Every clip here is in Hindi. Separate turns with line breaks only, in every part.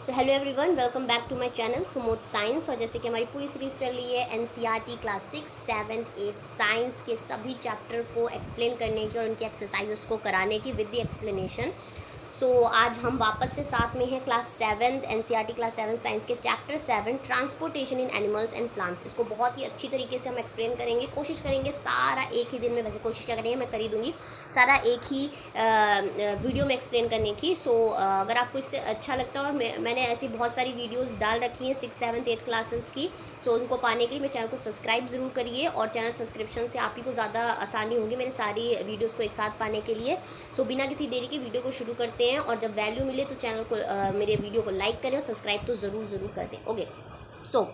So hello everyone, welcome back to my channel Sumod science. और जैसे कि हमारी पूरी सीरीज चल रही है एनसीईआरटी क्लास 6, 7, 8 साइंस के सभी चैप्टर को एक्सप्लेन करने की और उनकी एक्सरसाइजेस को कराने की विद द एक्सप्लेनेशन। सो आज हम वापस से साथ में हैं क्लास 7 एनसीईआरटी क्लास 7 साइंस के chapter 7 transportation in animals and plants. इसको बहुत ही अच्छी तरीके से हम एक्सप्लेन करेंगे, कोशिश करेंगे सारा एक ही दिन में, वैसे कोशिश क्या करेंगे मैं कर ही दूँगी सारा एक ही वीडियो में एक्सप्लेन करने की। सो अगर आपको इससे अच्छा लगता है, और मैंने ऐसी बहुत सारी वीडियोस डाल रखी हैं 6, 7, 8 क्लासेस की, सो उनको पाने के लिए मेरे चैनल को सब्सक्राइब ज़रूर करिए। और चैनल सब्सक्रिप्शन से आप ही को ज़्यादा आसानी होगी मेरे सारी वीडियोस को एक साथ पाने के लिए। सो बिना किसी देरी के वीडियो को शुरू करते हैं, और जब वैल्यू मिले तो चैनल को मेरे वीडियो को लाइक करें और सब्सक्राइब तो ज़रूर कर दें। ओके, सो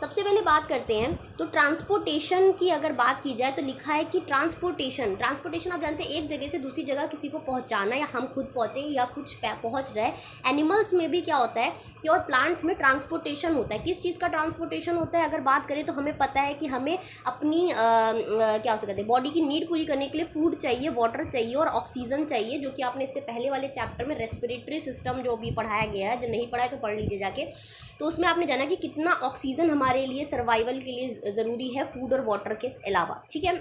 सबसे पहले बात करते हैं तो ट्रांसपोर्टेशन की अगर बात की जाए तो लिखा है कि ट्रांसपोर्टेशन आप जानते हैं एक जगह से दूसरी जगह किसी को पहुंचाना, या हम खुद पहुंचे या कुछ पहुंच रहा है। एनिमल्स में भी क्या होता है कि, और प्लांट्स में ट्रांसपोर्टेशन होता है। किस चीज़ का ट्रांसपोर्टेशन होता है अगर बात करें तो हमें पता है कि हमें अपनी क्या हो सकते हैं बॉडी की नीड पूरी करने के लिए फूड चाहिए, वाटर चाहिए और ऑक्सीजन चाहिए, जो कि आपने इससे पहले वाले चैप्टर में रेस्पिरेटरी सिस्टम जो भी पढ़ाया गया है, जो नहीं पढ़ा है तो पढ़ लीजिए जाके। तो उसमें आपने जाना कि कितना ऑक्सीजन हमारे लिए सर्वाइवल के लिए ज़रूरी है फूड और वाटर के अलावा, ठीक है।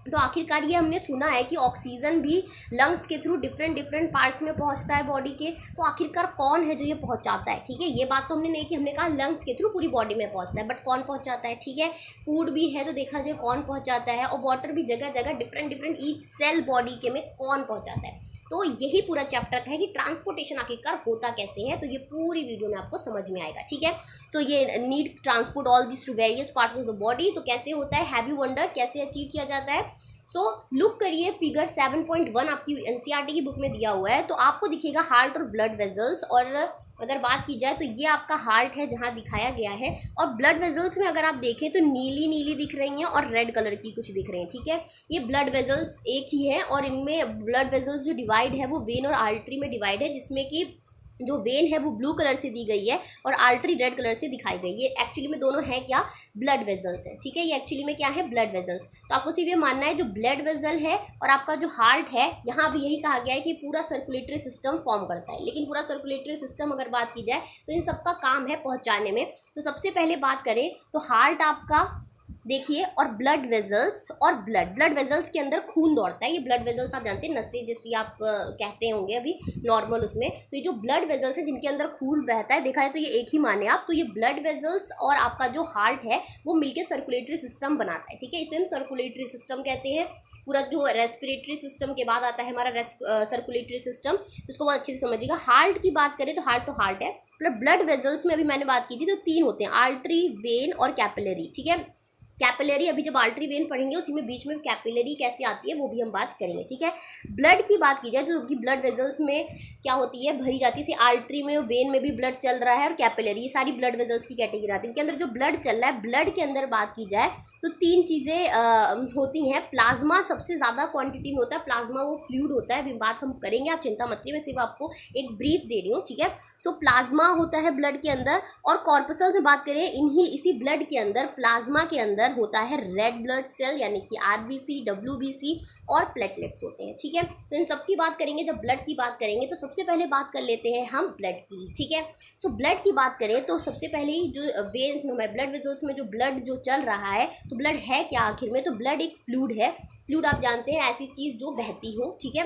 तो आखिरकार ये हमने सुना है कि ऑक्सीजन भी लंग्स के थ्रू डिफरेंट पार्ट्स में पहुंचता है बॉडी के। तो आखिरकार कौन है जो ये पहुंचाता है, ठीक है। ये बात तो हमने नहीं कि हमने कहा लंग्स के थ्रू पूरी बॉडी में पहुंचता है, बट कौन पहुंचाता है, ठीक है। फूड भी है तो देखा जाए कौन पहुंचाता है, और वाटर भी जगह जगह डिफरेंट ईच सेल बॉडी के में कौन पहुंचाता है। तो यही पूरा चैप्टर है कि ट्रांसपोर्टेशन आखिरकार होता कैसे है, तो ये पूरी वीडियो में आपको समझ में आएगा, ठीक है। सो ये need transport all this to various parts of the body, तो कैसे होता है, हैव यू वंडर कैसे अचीव किया जाता है। सो लुक करिए फिगर 7.1 आपकी एनसीईआरटी की बुक में दिया हुआ है। तो आपको दिखेगा हार्ट और ब्लड वेजल्स, और अगर बात की जाए तो ये आपका हार्ट है जहाँ दिखाया गया है, और ब्लड वेजल्स में अगर आप देखें तो नीली नीली दिख रही हैं और रेड कलर की कुछ दिख रही हैं, ठीक है। ये ब्लड वेजल्स एक ही है, और इनमें ब्लड वेजल्स जो डिवाइड है वो वेन और आर्टरी में डिवाइड है, जिसमें कि जो वेन है वो ब्लू कलर से दी गई है और आर्टरी रेड कलर से दिखाई गई है। ये एक्चुअली में दोनों है क्या, ब्लड वेजल्स है, ठीक है। ये एक्चुअली में क्या है, ब्लड वेजल्स। तो आपको सिर्फ ये मानना है जो ब्लड वेजल है और आपका जो हार्ट है, यहाँ भी यही कहा गया है कि पूरा सर्कुलेटरी सिस्टम फॉर्म करता है। लेकिन पूरा सर्कुलेटरी सिस्टम अगर बात की जाए तो इन सबका काम है पहुँचाने में। तो सबसे पहले बात करें तो हार्ट आपका देखिए, और ब्लड वेजल्स, और ब्लड वेजल्स के अंदर खून दौड़ता है। ये ब्लड वेजल्स आप जानते हैं नसें जैसी आप कहते होंगे अभी नॉर्मल उसमें। तो ये जो ब्लड वेजल्स है जिनके अंदर खून रहता है, देखा है तो ये एक ही माने आप। तो ये ब्लड वेजल्स और आपका जो हार्ट है वो मिलकर सर्कुलेटरी सिस्टम बनाता है, ठीक है। इसे हम सर्कुलेटरी सिस्टम कहते हैं। पूरा जो रेस्पिरेटरी सिस्टम के बाद आता है हमारा सर्कुलेटरी सिस्टम, उसको बहुत अच्छे से समझिएगा। हार्ट की बात करें तो हार्ट है। ब्लड वेजल्स में अभी मैंने बात की थी तो 3 होते हैं, आर्टरी, वेन और कैपिलरी, ठीक है। कैपिलरी अभी जब आर्टरी वेन पढ़ेंगे उसी में बीच में कैपिलरी कैसे आती है वो भी हम बात करेंगे, ठीक है। ब्लड की बात की जाए जो कि ब्लड वेजल्स में क्या होती है, भरी जाती है। आर्टरी में और वेन में भी ब्लड चल रहा है, और कैपिलरी, ये सारी ब्लड वेजल्स की कैटेगरी आती है। इनके अंदर जो ब्लड चल रहा है, ब्लड के अंदर बात की जाए तो 3 चीज़ें होती हैं। प्लाज्मा सबसे ज़्यादा क्वांटिटी में होता है, प्लाज्मा वो फ्लूइड होता है, अभी बात हम करेंगे, आप चिंता मत करिए, मैं सिर्फ आपको एक ब्रीफ दे रही हूँ, ठीक है। सो प्लाज्मा होता है ब्लड के अंदर, और कॉर्पसल में बात करें इसी ब्लड के अंदर, प्लाज्मा के अंदर होता है रेड ब्लड सेल यानी कि आरबीसी, डब्ल्यूबीसी और प्लेटलेट्स होते हैं, ठीक है। तो इन सब की बात करेंगे। जब ब्लड की बात करेंगे तो सबसे पहले बात कर लेते हैं हम ब्लड की, ठीक है। सो ब्लड की बात करें तो सबसे पहले ही जो वेन्स में, ब्लड वेजल्स में जो ब्लड जो चल रहा है, तो ब्लड है क्या आखिर में, तो ब्लड एक फ्लूइड है। फ्लूइड आप जानते हैं ऐसी चीज़ जो बहती हो, ठीक है,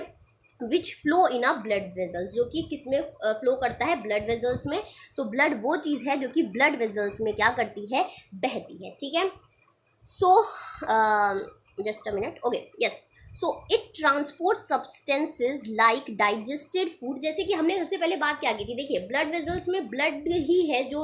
विच flow in a blood vessels, जो कि किस में फ्लो करता है, ब्लड वेजल्स में। सो ब्लड वो चीज़ है जो कि ब्लड वेजल्स में क्या करती है, बहती है, ठीक है। So just a minute, okay, yes. So it transport substances like digested food, जैसे कि हमने सबसे पहले बात क्या की थी, देखिए ब्लड वेजल्स में ब्लड ही है जो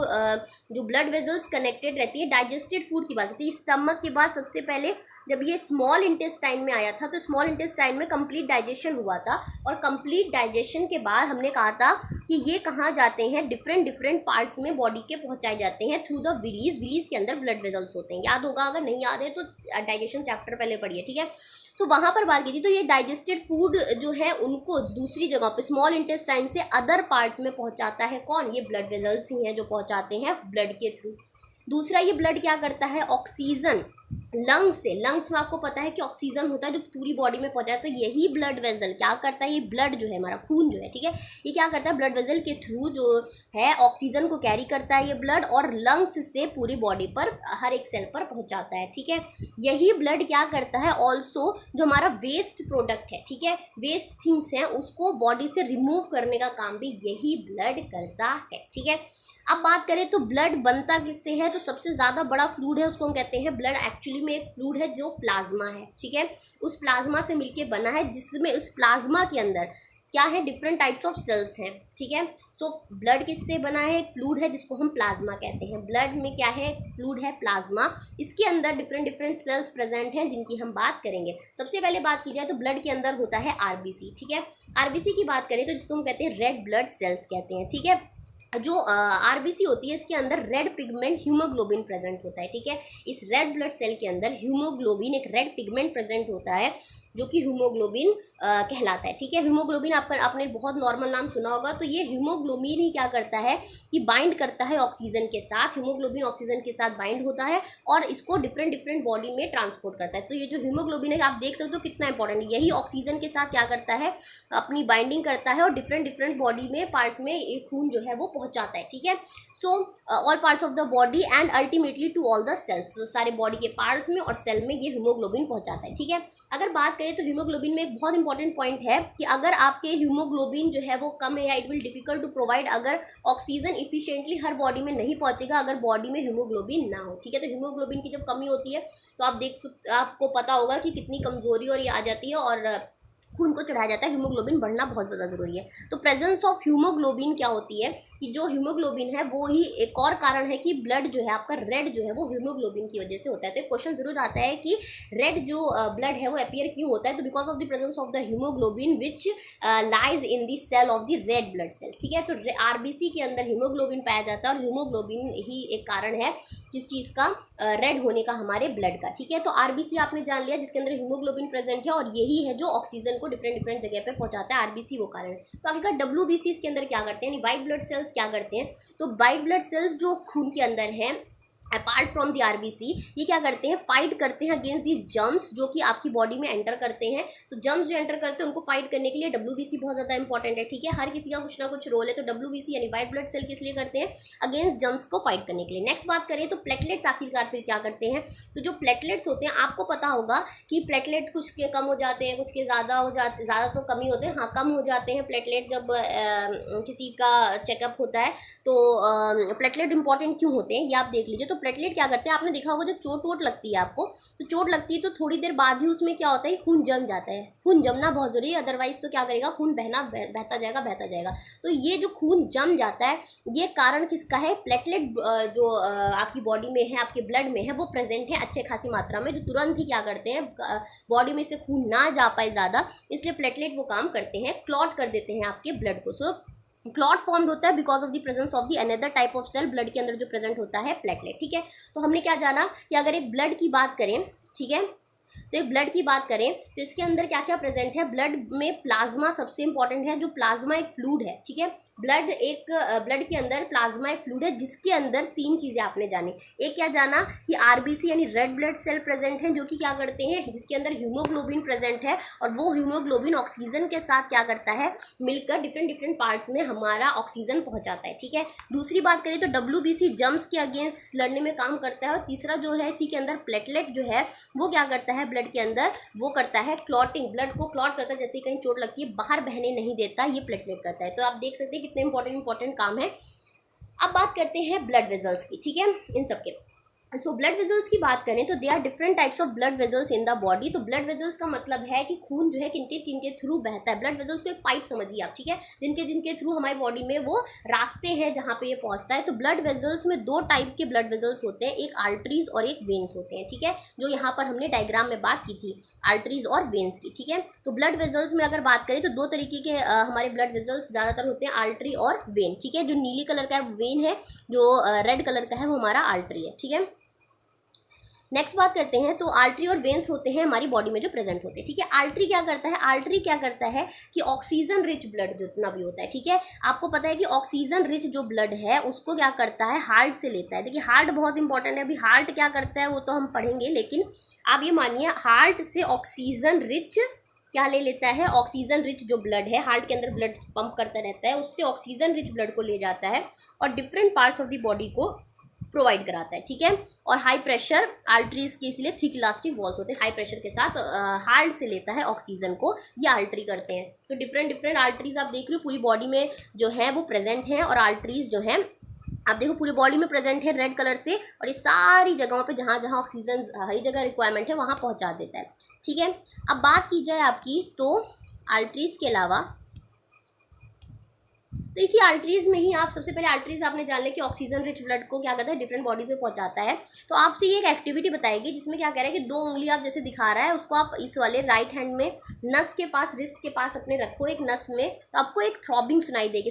ब्लड वेजल्स कनेक्टेड रहती है। डाइजेस्टेड फूड की बात होती है, स्टमक के बाद सबसे पहले जब ये स्मॉल इंटेस्टाइन में आया था तो स्मॉल इंटेस्टाइन में कंप्लीट डाइजेशन हुआ था, और कंप्लीट डाइजेशन के बाद हमने कहा था कि ये कहाँ जाते हैं, डिफरेंट पार्ट्स में बॉडी के पहुँचाए जाते हैं थ्रू द विलीज के अंदर ब्लड वेजल्स होते हैं। याद होगा, अगर नहीं याद है तो डाइजेशन चैप्टर पहले पढ़िए, ठीक है। तो वहाँ पर बात की थी, तो ये डाइजेस्टेड फूड जो है उनको दूसरी जगह पे स्मॉल इंटेस्टाइन से अदर पार्ट्स में पहुँचाता है कौन, ये ब्लड वेजल्स ही हैं जो पहुँचाते हैं ब्लड के थ्रू। दूसरा, ये ब्लड क्या करता है, ऑक्सीजन लंग्स से, लंग्स में आपको पता है कि ऑक्सीजन होता है जो पूरी बॉडी में पहुंचा है, तो यही ब्लड वेजल क्या करता है, ये ब्लड जो है हमारा खून जो है, ठीक है, ये क्या करता है, ब्लड वेजल के थ्रू जो है ऑक्सीजन को कैरी करता है ये ब्लड, और लंग्स से पूरी बॉडी पर हर एक सेल पर पहुंचाता है, ठीक है। यही ब्लड क्या करता है ऑल्सो, जो हमारा वेस्ट प्रोडक्ट है, ठीक है, वेस्ट थिंग्स हैं उसको बॉडी से रिमूव करने का काम भी यही ब्लड करता है, ठीक है। अब बात करें तो ब्लड बनता किससे है, तो सबसे ज़्यादा बड़ा फ्लूइड है उसको हम कहते हैं ब्लड। एक्चुअली में एक फ्लूइड है जो प्लाज्मा है, ठीक है, उस प्लाज्मा से मिलके बना है, जिसमें उस प्लाज्मा के अंदर क्या है, डिफरेंट टाइप्स ऑफ सेल्स हैं, ठीक है। तो ब्लड किससे बना है, एक फ्लूइड है जिसको हम प्लाज्मा कहते हैं। ब्लड में क्या है, फ्लूइड है प्लाज्मा, इसके अंदर डिफरेंट डिफरेंट सेल्स प्रेजेंट हैं जिनकी हम बात करेंगे। सबसे पहले बात की जाए तो ब्लड के अंदर होता है आरबीसी, ठीक है। आरबीसी की बात करें तो जिसको हम कहते हैं रेड ब्लड सेल्स कहते हैं, ठीक है। जो आरबीसी होती है इसके अंदर रेड पिगमेंट हीमोग्लोबिन प्रेजेंट होता है, ठीक है। इस रेड ब्लड सेल के अंदर हीमोग्लोबिन, एक रेड पिगमेंट प्रेजेंट होता है जो कि हीमोग्लोबिन कहलाता है, ठीक है। हीमोग्लोबिन आपने बहुत नॉर्मल नाम सुना होगा, तो ये हीमोग्लोबिन ही क्या करता है कि बाइंड करता है ऑक्सीजन के साथ, हीमोग्लोबिन ऑक्सीजन के साथ बाइंड होता है और इसको डिफरेंट डिफरेंट बॉडी में ट्रांसपोर्ट करता है। तो ये जो हीमोग्लोबिन है आप देख सकते हो कितना इंपॉर्टेंट है, यही ऑक्सीजन के साथ क्या करता है, अपनी बाइंडिंग करता है और डिफरेंट डिफरेंट बॉडी में पार्ट्स में ये खून जो है वो पहुंचाता है, ठीक है। So all parts of the body and ultimately to all the cells, सारे बॉडी के पार्ट्स में और सेल में ये हीमोग्लोबिन पहुंचाता है, ठीक है। अगर बात करें तो हीमोग्लोबिन में एक बहुत इंपॉर्टेंट पॉइंट है कि अगर आपके हीमोग्लोबिन जो है वो कम है या it will difficult to provide, अगर ऑक्सीजन इफिशिएंटली हर बॉडी में नहीं पहुंचेगा अगर बॉडी में हीमोग्लोबिन ना हो, ठीक है। तो हीमोग्लोबिन की जब कमी होती है तो आपको पता होगा कि कितनी कमजोरी और ये आ जाती है और खून को चढ़ाया जाता है, हीमोग्लोबिन बढ़ना बहुत ज़्यादा ज़रूरी है। तो प्रेजेंस ऑफ हीमोग्लोबिन क्या होती है कि जो हीमोग्लोबिन है वो ही एक और कारण है कि ब्लड जो है आपका रेड जो है वो हीमोग्लोबिन की वजह से होता है। तो एक क्वेश्चन जरूर आता है कि रेड जो ब्लड है वो अपीयर क्यों होता है, तो because of the presence of the haemoglobin which lies in the cell of the red blood cell, ठीक है। तो आरबीसी के अंदर हीमोग्लोबिन पाया जाता है और हीमोग्लोबिन ही एक कारण है किस चीज़ का, रेड होने का हमारे ब्लड का, ठीक है। तो आरबीसी आपने जान लिया जिसके अंदर हीमोग्लोबिन प्रेजेंट है और यही है जो ऑक्सीजन को डिफरेंट डिफरेंट जगह पे पहुंचाता है, आरबीसी वो कारण है। तो आगे का डब्ल्यूबीसी इसके अंदर क्या करते हैं, यानी वाइट ब्लड सेल्स क्या करते हैं, तो वाइट ब्लड सेल्स जो खून के अंदर है अपार्ट फ्रॉम द आरबीसी, ये क्या करते हैं, फाइट करते हैं अगेंस्ट दी जर्म्स जो कि आपकी बॉडी में एंटर करते हैं। तो जर्म्स जो एंटर करते हैं उनको फाइट करने के लिए डब्ल्यूबीसी बहुत ज़्यादा इंपॉर्टेंट है, ठीक है। हर किसी का कुछ ना कुछ रोल है, तो डब्ल्यूबीसी यानी वाइट ब्लड सेल किस लिए करते हैं, अगेंस्ट जर्म्स को फाइट करने के लिए। नेक्स्ट बात करें तो प्लेटलेट्स आखिरकार फिर क्या करते हैं, तो जो प्लेटलेट्स होते हैं आपको पता होगा कि प्लेटलेट कुछ के कम हो जाते हैं, कुछ के ज़्यादा हो जाते, ज़्यादा तो कम ही होते हैं, हाँ कम हो जाते हैं प्लेटलेट जब किसी का चेकअप होता है। तो प्लेटलेट इंपॉर्टेंट क्यों होते हैं ये आप देख लीजिए। तो प्लेटलेट क्या करते हैं, आपने देखा होगा जब चोट वोट लगती है आपको, तो चोट लगती है तो थोड़ी देर बाद ही उसमें क्या होता है, खून जम जाता है। खून जमना बहुत जरूरी है, अदरवाइज तो क्या करेगा, खून बहता जाएगा। तो ये जो खून जम जाता है ये कारण किसका है, प्लेटलेट जो आपकी बॉडी में है, आपके ब्लड में है, वो प्रेजेंट है अच्छे खासी मात्रा में, जो तुरंत ही क्या करते हैं, बॉडी में से खून ना जा पाए ज़्यादा, इसलिए प्लेटलेट वो काम करते हैं, क्लॉट कर देते हैं आपके ब्लड को। सो क्लॉट फॉर्म होता है because of the presence of the another type of cell, blood के अंदर जो प्रेजेंट होता है प्लेटलेट, ठीक है। तो हमने क्या जाना कि अगर एक ब्लड की बात करें, ठीक है, तो एक ब्लड की बात करें तो इसके अंदर क्या क्या प्रेजेंट है, ब्लड में प्लाज्मा सबसे इंपॉर्टेंट है, जो प्लाज्मा एक फ्लूइड है, ठीक है। ब्लड के अंदर प्लाज्मा एक फ्लूइड है जिसके अंदर तीन चीज़ें आपने जानी। एक क्या जाना कि आरबीसी यानी रेड ब्लड सेल प्रेजेंट है जो कि क्या करते हैं, जिसके अंदर हीमोग्लोबिन प्रेजेंट है और वो हीमोग्लोबिन ऑक्सीजन के साथ क्या करता है, मिलकर डिफरेंट डिफरेंट पार्ट्स में हमारा ऑक्सीजन पहुंचाता है, ठीक है। दूसरी बात करें तो डब्ल्यूबीसी जर्म्स के अगेंस्ट लड़ने में काम करता है और तीसरा जो है इसी के अंदर प्लेटलेट जो है वो क्या करता है, ब्लड के अंदर वो करता है क्लॉटिंग, ब्लड को क्लॉट करता है, जैसे कहीं चोट लगती है बाहर बहने नहीं देता, ये प्लेटलेट करता है। तो आप देख सकते हैं कितने इंपॉर्टेंट काम है। अब बात करते हैं ब्लड वेजल्स की, ठीक है, इन सब के। सो ब्लड वेजल्स की बात करें तो they are different types of blood vessels in the body. तो ब्लड वेजल्स का मतलब है कि खून जो है किनके किनके थ्रू बहता है। ब्लड वेजल्स को एक पाइप समझिए आप, ठीक है, जिनके थ्रू हमारी बॉडी में वो रास्ते हैं जहाँ पे ये पहुँचता है। तो ब्लड वेजल्स में दो टाइप के ब्लड वेजल्स होते हैं, एक आर्टरीज और एक वेन्स होते हैं, ठीक है, जो यहाँ पर हमने डायग्राम में बात की थी आर्टरीज और वेन्स की, ठीक है। तो ब्लड वेजल्स में अगर बात करें तो दो तरीके के हमारे ब्लड वेजल्स ज़्यादातर होते हैं, आर्टरी और वेन, ठीक है। जो नीली कलर का वेन है, जो रेड कलर का है वो हमारा आर्टरी है, ठीक है। नेक्स्ट बात करते हैं तो आर्टरी और वेन्स होते हैं हमारी बॉडी में जो प्रेजेंट होते हैं, ठीक है। आर्टरी क्या करता है कि ऑक्सीजन रिच ब्लड जितना भी होता है, ठीक है, आपको पता है कि ऑक्सीजन रिच जो ब्लड है उसको क्या करता है, हार्ट से लेता है। देखिए हार्ट बहुत इंपॉर्टेंट है, अभी हार्ट क्या करता है वो तो हम पढ़ेंगे, लेकिन आप ये मानिए हार्ट से ऑक्सीजन रिच क्या ले लेता है, ऑक्सीजन रिच जो ब्लड है, हार्ट के अंदर ब्लड पंप करता रहता है, उससे ऑक्सीजन रिच ब्लड को ले जाता है और different parts of the body को प्रोवाइड कराता है, ठीक है। और हाई प्रेशर आर्टरीज के इसलिए थिक इलास्टिक वॉल्स होते हैं, हाई प्रेशर के साथ हार्ट से लेता है ऑक्सीजन को, ये आर्टरी करते हैं। तो डिफरेंट डिफरेंट आर्टरीज आप देख रहे हो पूरी बॉडी में जो है वो प्रेजेंट है, और आर्टरीज जो है आप देखो पूरी बॉडी में प्रेजेंट है रेड कलर से, और ये सारी जगहों पे जहाँ जहाँ ऑक्सीजन हर जगह रिक्वायरमेंट है वहाँ पहुँचा देता है, ठीक है। अब बात की जाए आपकी तो आर्टरीज के अलावा, तो इसी आर्टरीज में ही आप सबसे पहले आर्टरीज आपने जान लिया कि ऑक्सीजन रिच ब्लड को क्या करता है डिफरेंट बॉडीज में पहुंचाता है। तो आपसे ये एक एक्टिविटी बताएगी जिसमें क्या कह रहा है कि 2 उंगली आप जैसे दिखा रहा है उसको आप इस वाले राइट हैंड में नस के पास, रिस्ट के पास अपने रखो एक नस में, तो आपको एक थ्रॉबिंग सुनाई देगी,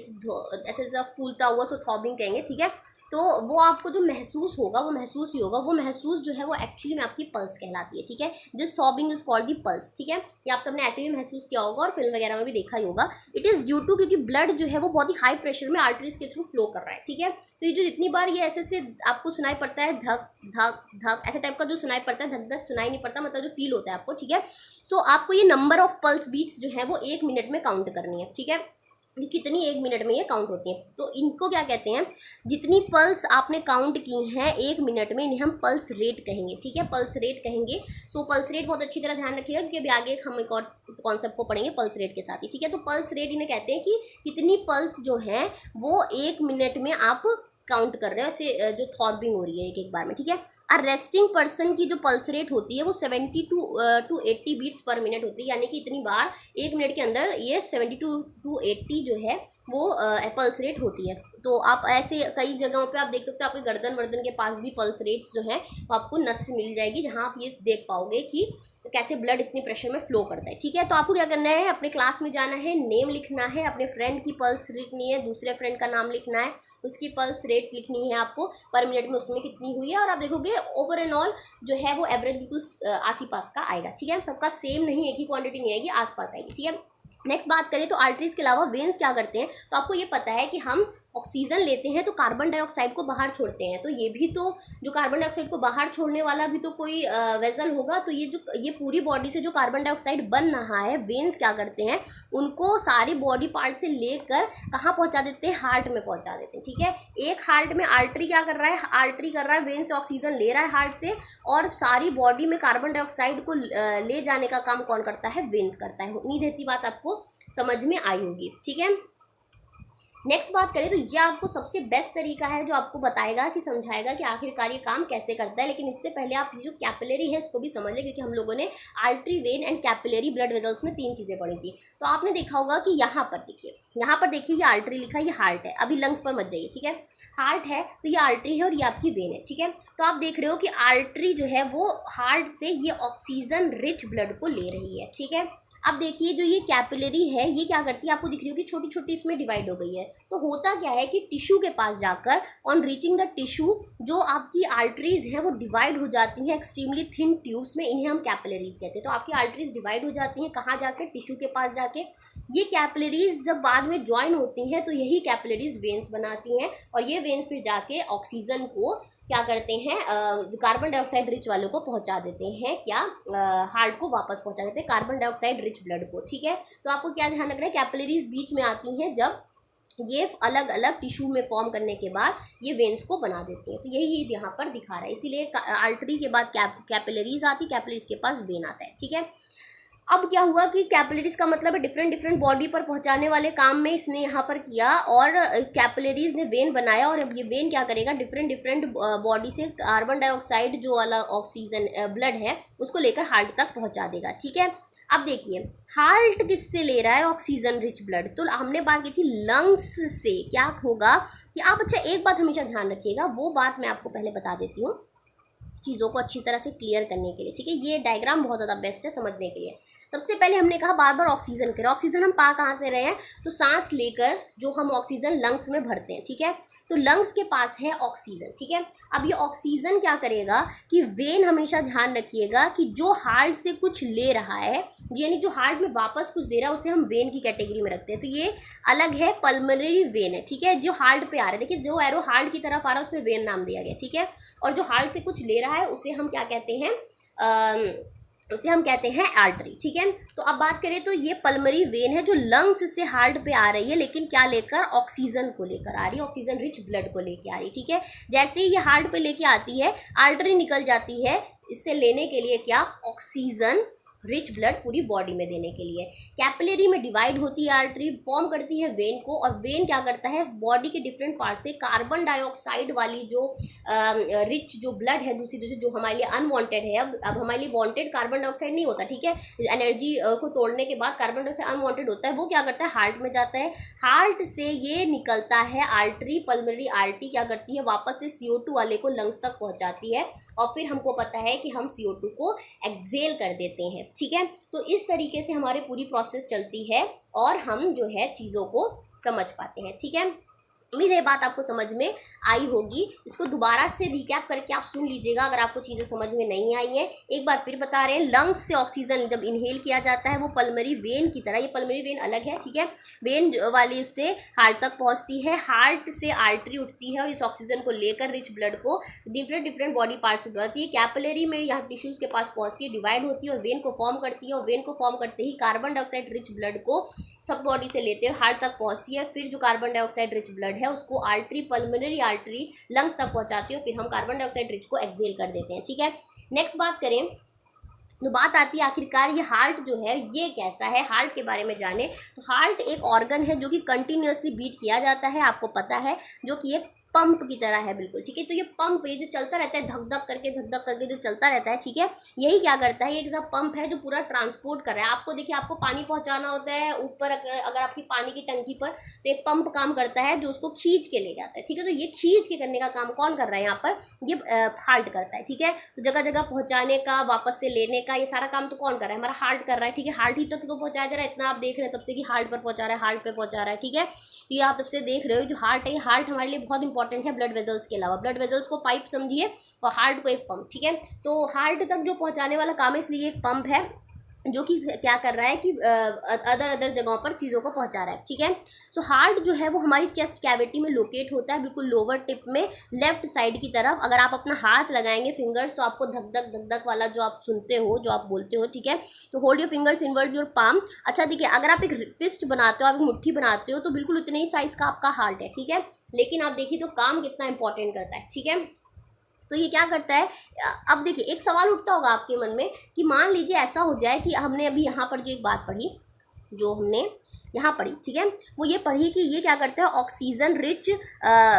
ऐसे जब फूलता हुआ सो थ्रॉबिंग कहेंगे, ठीक है। तो वो आपको जो महसूस होगा वो महसूस ही होगा, वो महसूस जो है वो एक्चुअली में आपकी पल्स कहलाती है, ठीक है। This throbbing is called the pulse, ठीक है। ये आप सबने ऐसे भी महसूस किया होगा और फिल्म वगैरह में भी देखा ही होगा। इट इज़ ड्यू टू क्योंकि ब्लड जो है वो बहुत ही हाई प्रेशर में आर्टरीज के थ्रू फ्लो कर रहा है, ठीक है। तो ये जो जितनी बार ये ऐसे से आपको सुनाई पड़ता है धक धक धक ऐसे टाइप का जो सुनाई पड़ता है, धक धक सुनाई नहीं पड़ता, मतलब जो फील होता है आपको, ठीक है। सो आपको ये नंबर ऑफ पल्स बीट्स जो है वो 1 मिनट में काउंट करनी है, ठीक है। कितनी 1 मिनट में ये काउंट होती है, तो इनको क्या कहते हैं, जितनी पल्स आपने काउंट की हैं 1 मिनट में इन्हें हम पल्स रेट कहेंगे, ठीक है, पल्स रेट कहेंगे। सो पल्स रेट बहुत अच्छी तरह ध्यान रखिएगा क्योंकि अभी आगे हम एक और कॉन्सेप्ट को पढ़ेंगे पल्स रेट के साथ ही, ठीक है। तो पल्स रेट इन्हें कहते हैं कि कितनी पल्स जो है वो 1 मिनट में आप काउंट कर रहे हो, ऐसे जो थ्रॉबिंग हो रही है एक एक बार में, ठीक है। और रेस्टिंग पर्सन की जो पल्स रेट होती है वो 70 to 80 बीट्स पर मिनट होती है, यानी कि इतनी बार 1 मिनट के अंदर ये 72 to 80 जो है वो पल्स रेट होती है। तो आप ऐसे कई जगहों पे आप देख सकते हो, आपके गर्दन वर्दन के पास भी पल्स रेट्स जो है वो आपको नस से मिल जाएगी, जहाँ आप ये देख पाओगे कि कैसे ब्लड इतने प्रेशर में फ्लो करता है, ठीक है। तो आपको क्या करना है, अपने क्लास में जाना है, नेम लिखना है, अपने फ्रेंड की पल्स लिखनी है, दूसरे फ्रेंड का नाम लिखना है, उसकी पल्स रेट लिखनी है आपको पर मिनट में उसमें कितनी हुई है, और आप देखोगे ओवर एंड ऑल जो है वो एवरेज बिल्कुल आसी पास का आएगा, ठीक है। सबका सेम नहीं, एक ही क्वांटिटी नहीं आएगी, आसपास आएगी, ठीक है। नेक्स्ट बात करें तो आर्टरीज के अलावा वेन्स क्या करते हैं, तो आपको ये पता है कि हम ऑक्सीजन लेते हैं तो कार्बन डाइऑक्साइड को बाहर छोड़ते हैं, तो ये भी तो जो कार्बन डाइऑक्साइड को बाहर छोड़ने वाला भी तो कोई वेसल होगा, तो ये पूरी बॉडी से जो कार्बन डाइऑक्साइड बन रहा है, वेन्स क्या करते हैं उनको सारी बॉडी पार्ट से लेकर कहाँ पहुँचा देते हैं, हार्ट में पहुँचा देते हैं, ठीक है। एक हार्ट में आर्टरी क्या कर रहा है, आर्टरी कर रहा है वेन से ऑक्सीजन ले रहा है हार्ट से, और सारी बॉडी में कार्बन डाइऑक्साइड को ले जाने का काम कौन करता है, वेन्स करता है। उम्मीद है इतनी बात आपको समझ में आई होगी, ठीक है। नेक्स्ट बात करें तो यह आपको सबसे बेस्ट तरीका है जो आपको बताएगा कि समझाएगा कि आखिरकार ये काम कैसे करता है, लेकिन इससे पहले आप जो कैपिलरी है उसको भी समझ लें, क्योंकि हम लोगों ने artery, when and capillary blood vessels में 3 चीज़ें पढ़ी थी। तो आपने देखा होगा कि यहाँ पर देखिए ये आर्टरी लिखा है, ये हार्ट है, अभी लंग्स पर मत जाइए, ठीक है। हार्ट है तो ये आर्टरी है और ये आपकी वेन है, ठीक है। तो आप देख रहे हो कि आर्टरी जो है वो हार्ट से ये ऑक्सीजन रिच ब्लड को ले रही है, ठीक है। अब देखिए जो ये कैपिलरी है ये क्या करती है, आपको दिख रही होगी छोटी छोटी इसमें डिवाइड हो गई है। तो होता क्या है कि टिश्यू के पास जाकर ऑन रीचिंग द टिश्यू जो आपकी आर्टरीज है वो डिवाइड हो जाती हैं एक्सट्रीमली थिन ट्यूब्स में, इन्हें हम कैपिलरीज कहते हैं। तो आपकी आर्टरीज डिवाइड हो जाती हैं कहाँ जाकर, टिश्यू के पास जाके। ये कैपिलरीज जब बाद में ज्वाइन होती हैं तो यही कैपिलरीज वेन्स बनाती हैं, और ये वेन्स फिर जाके ऑक्सीजन को क्या करते हैं, जो कार्बन डाइऑक्साइड रिच वालों को पहुंचा देते हैं, क्या हार्ट को वापस पहुंचा देते हैं कार्बन डाइऑक्साइड रिच ब्लड को, ठीक है। तो आपको क्या ध्यान रखना है, कैपिलरीज बीच में आती हैं जब ये अलग अलग टिश्यू में फॉर्म करने के बाद ये वेन्स को बना देती हैं। तो यही यहाँ पर दिखा रहा है, इसीलिए आर्टरी के बाद कैपिलरीज आती, कैपिलरीज के पास वेन आता है, ठीक है। अब क्या हुआ कि कैपिलरीज का मतलब है डिफरेंट बॉडी पर पहुंचाने वाले काम में इसने यहाँ पर किया, और कैपिलरीज ने वेन बनाया, और अब ये वेन क्या करेगा, डिफरेंट बॉडी से कार्बन डाइऑक्साइड जो वाला ऑक्सीजन ब्लड है उसको लेकर हार्ट तक पहुंचा देगा, ठीक है। अब देखिए हार्ट किससे ले रहा है ऑक्सीजन रिच ब्लड, तो हमने बात की थी लंग्स से। क्या होगा कि आप अच्छा एक बात हमेशा ध्यान रखिएगा, वो बात मैं आपको पहले बता देती हूँ चीज़ों को अच्छी तरह से क्लियर करने के लिए, ठीक है। ये डायग्राम बहुत ज़्यादा बेस्ट है समझने के लिए। सबसे पहले हमने कहा बार बार ऑक्सीजन करें, ऑक्सीजन हम पा कहाँ से रहे हैं, तो सांस लेकर जो हम ऑक्सीजन लंग्स में भरते हैं, ठीक है। तो लंग्स के पास है ऑक्सीजन, ठीक है। अब ये ऑक्सीजन क्या करेगा कि वेन, हमेशा ध्यान रखिएगा कि जो हार्ट से कुछ ले रहा है, यानी जो हार्ट में वापस कुछ दे रहा है, उसे हम वेन की कैटेगरी में रखते हैं। तो ये अलग है, पल्मोनरी वेन है, ठीक है, जो हार्ट पे आ रहा है। देखिए जो एरो हार्ट की तरफ आ रहा है उसमें वेन नाम दिया गया, ठीक है। और जो हार्ट से कुछ ले रहा है उसे हम क्या कहते हैं, उसे हम कहते हैं आर्टरी, ठीक है। तो अब बात करें तो ये पल्मरी वेन है जो लंग्स से हार्ट पे आ रही है, लेकिन क्या लेकर, ऑक्सीजन को लेकर आ रही है, ऑक्सीजन रिच ब्लड को लेके आ रही है, ठीक है। जैसे ही ये हार्ट पे लेके आती है, आर्टरी निकल जाती है इससे लेने के लिए क्या, ऑक्सीजन रिच ब्लड पूरी बॉडी में देने के लिए। कैपिलरी में डिवाइड होती है आर्टरी, फॉर्म करती है वेन को, और वेन क्या करता है, बॉडी के डिफरेंट पार्ट से कार्बन डाइऑक्साइड वाली जो रिच जो ब्लड है दूसरी जो हमारे लिए अनवांटेड है, अब हमारे लिए वांटेड कार्बन डाइऑक्साइड नहीं होता, ठीक है। एनर्जी को तोड़ने के बाद कार्बन डाइऑक्साइड अनवांटेड होता है, वो क्या करता है, हार्ट में जाता है। हार्ट से ये निकलता है आर्टरी, पल्मोनरी आर्टरी क्या करती है, वापस से CO2 वाले को लंग्स तक पहुंचाती है, और फिर हमको पता है कि हम CO2 को एक्सेल कर देते हैं, ठीक है। तो इस तरीके से हमारी पूरी प्रोसेस चलती है और हम जो है चीज़ों को समझ पाते हैं, ठीक है। उम्मीद है बात आपको समझ में आई होगी। इसको दोबारा से रिकैप करके आप सुन लीजिएगा अगर आपको चीज़ें समझ में नहीं आई हैं। एक बार फिर बता रहे हैं, लंग्स से ऑक्सीजन जब इनहेल किया जाता है वो पल्मोनरी वेन की तरह, ये पल्मोनरी वेन अलग है, ठीक है, वेन वाली उससे हार्ट तक पहुंचती है, हार्ट से आर्टरी उठती है और इस ऑक्सीजन को लेकर रिच ब्लड को डिफरेंट बॉडी पार्ट्स में बढ़ती है। कैपिलरी में यहाँ टिश्यूज के पास पहुंचती है, डिवाइड होती है और वेन को फॉर्म करती है, और वेन को फॉर्म करते ही कार्बन डाइऑक्साइड रिच ब्लड को सब बॉडी से लेते हुए हार्ट तक पहुंचती है। फिर जो कार्बन डाइऑक्साइड रिच ब्लड है उसको आर्टरी, पल्मोनरी आर्टरी लंग्स तक पहुंचाती है, फिर हम कार्बन डाइऑक्साइड रिच को एक्सेल कर देते हैं, ठीक है। नेक्स्ट बात करें तो बात आती है आखिरकार ये हार्ट जो है ये कैसा है। हार्ट के बारे में जाने तो हार्ट एक ऑर्गन है जो कि कंटिन्यूअसली बीट किया जाता है, आपको पता है, जो कि एक पंप की तरह है, बिल्कुल, ठीक है। तो ये पंप ये जो चलता रहता है धक धक करके जो चलता रहता है, ठीक है, यही क्या करता है, ये एक ऐसा पंप है जो पूरा ट्रांसपोर्ट कर रहा है। आपको देखिए, आपको पानी पहुंचाना होता है ऊपर, अगर आपकी पानी की टंकी पर, तो एक पंप काम करता है जो उसको खींच के ले जाता है, ठीक है। तो ये खींच के करने का काम कौन कर रहा है यहाँ पर, ये हार्ट करता है, ठीक है। तो जगह जगह पहुंचाने का, वापस से लेने का, ये सारा काम तो कौन कर रहा है, हमारा हार्ट कर रहा है, ठीक है। हार्ट ही तक तो पहुंचाया जा रहा है, इतना आप देख रहे हैं तब से कि हार्ट पर पहुंचा रहा है, हार्ट पे पहुंचा रहा है, ठीक है। ये आप तब से देख रहे हो जो हार्ट है, ये हार्ट हमारे लिए बहुत इंपॉर्टेंट है ब्लड वेजल्स के अलावा। ब्लड वेजल्स को पाइप समझिए और हार्ट को एक पंप, ठीक है। तो हार्ट तक जो पहुंचाने वाला काम है, इसलिए एक पंप है जो कि क्या कर रहा है कि अदर जगहों पर चीज़ों को पहुंचा रहा है, ठीक है। सो हार्ट जो है वो हमारी चेस्ट कैविटी में लोकेट होता है, बिल्कुल लोअर टिप में लेफ्ट साइड की तरफ। अगर आप अपना हाथ लगाएंगे फिंगर्स, तो आपको धक धक वाला जो आप सुनते हो, जो आप बोलते हो, ठीक है। तो hold your fingers inwards your palm. अच्छा देखिए, अगर आप एक फिस्ट बनाते हो, आप एक मुट्ठी बनाते हो, तो बिल्कुल उतने ही साइज का आपका हार्ट है, ठीक है। लेकिन आप देखिए तो काम कितना इंपॉर्टेंट करता है, ठीक है। तो ये क्या करता है, अब देखिए एक सवाल उठता होगा आपके मन में कि मान लीजिए ऐसा हो जाए कि हमने अभी यहाँ पर जो एक बात पढ़ी, जो हमने यहाँ पढ़ी, ठीक है, वो ये पढ़ी कि ये क्या करता है, ऑक्सीजन रिच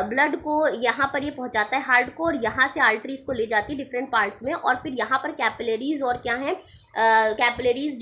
ब्लड को यहाँ पर ये पहुँचाता है हार्ट को, और यहाँ से आर्टरीज को ले जाती है डिफरेंट पार्ट्स में, और फिर यहाँ पर कैपिलरीज और क्या है, कैपिलरीज